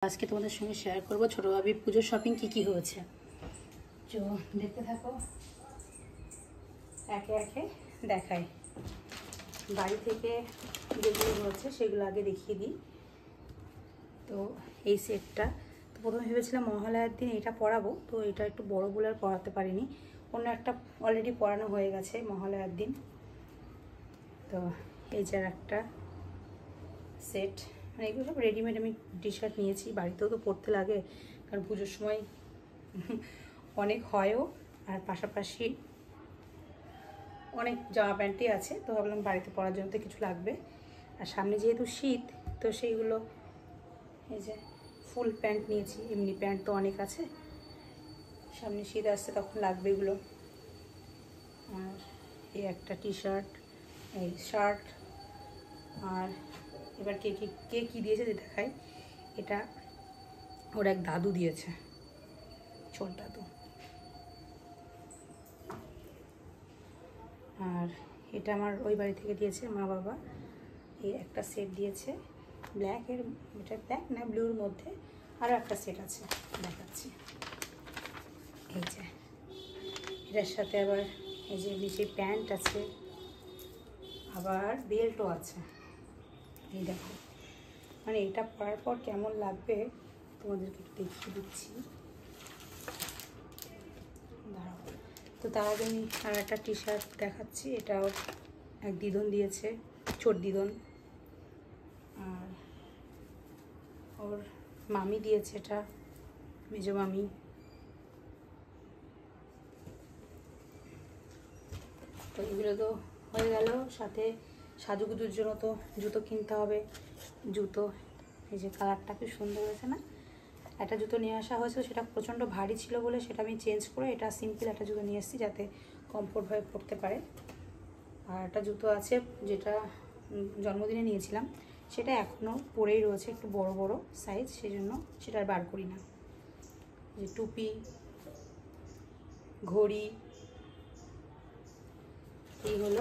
আজকে তোমাদের সঙ্গে শেয়ার করব ছোট ভাবির পুজোর শপিং কি হয়েছে। তো দেখতে থাকো, একে একে দেখাই। বাড়ি থেকে যেগুলো হয়েছে সেগুলো আগে দেখিয়ে দিই। তো এই সেটটা তো প্রথমে ভেবেছিলাম মহালয়ার দিন এটা পরাবো, তো এটা একটু বড় বলে আর পরাতে পারিনি। অন্য একটা অলরেডি পরানো হয়ে গেছে মহালয়ার দিন। তো এই যে একটা সেট, মানে এগুলো সব রেডিমেড আমি টি শার্ট নিয়েছি, বাড়িতেও তো পরতে লাগে, কারণ পুজোর সময় অনেক হয়ও, আর পাশাপাশি অনেক জামা প্যান্টই আছে, তো ভাবলাম বাড়িতে পরার জন্য তো কিছু লাগবে। আর সামনে যেহেতু শীত, তো সেইগুলো এই যে ফুল প্যান্ট নিয়েছি, এমনি প্যান্ট তো অনেক আছে, সামনে শীত আসছে তখন লাগবে এগুলো। আর এই একটা টি শার্ট, এই শার্ট। আর এবার কে কী দিয়েছে যে দেখাই, এটা ওর এক দাদু দিয়েছে, ছোট দাদু। আর এটা আমার ওই বাড়ি থেকে দিয়েছে মা বাবা, এই একটা সেট দিয়েছে ব্ল্যাকের, এটা ব্ল্যাক না ব্লুর মধ্যে আরও একটা সেট আছে, দেখাচ্ছি। এই যে এটার সাথে আবার এই যে নিচে প্যান্ট আছে, আবার বেল্টও আছে। এই দেখো, মানে এটা পরার পর কেমন লাগবে তোমাদেরকে একটু দেখিয়ে দিচ্ছি, দাঁড়াও। তো তার আগে আমি আর একটা টি শার্ট দেখাচ্ছি, এটাও এক দিদন দিয়েছে, ছোট দিদন। আর ওর মামি দিয়েছে, এটা মেজো মামি। তো এগুলো তো হয়ে গেল, সাথে সাজুগুজুর জন্য তো জুতো কিনতে হবে। জুতো এই যে কালারটা কি সুন্দর হয়েছে না। একটা জুতো নিয়ে আসা হয়েছিল, সেটা প্রচণ্ড ভারী ছিল বলে সেটা আমি চেঞ্জ করে এটা সিম্পল একটা জুতো নিয়ে এসেছি, যাতে কমফোর্টভাবে পরতে পারে। আর একটা জুতো আছে যেটা জন্মদিনে নিয়েছিলাম, সেটা এখনও পরেই রয়েছে, একটু বড় বড় সাইজ, সেজন্য সেটা আর বার করি না। যে টুপি, ঘড়ি, এই হলো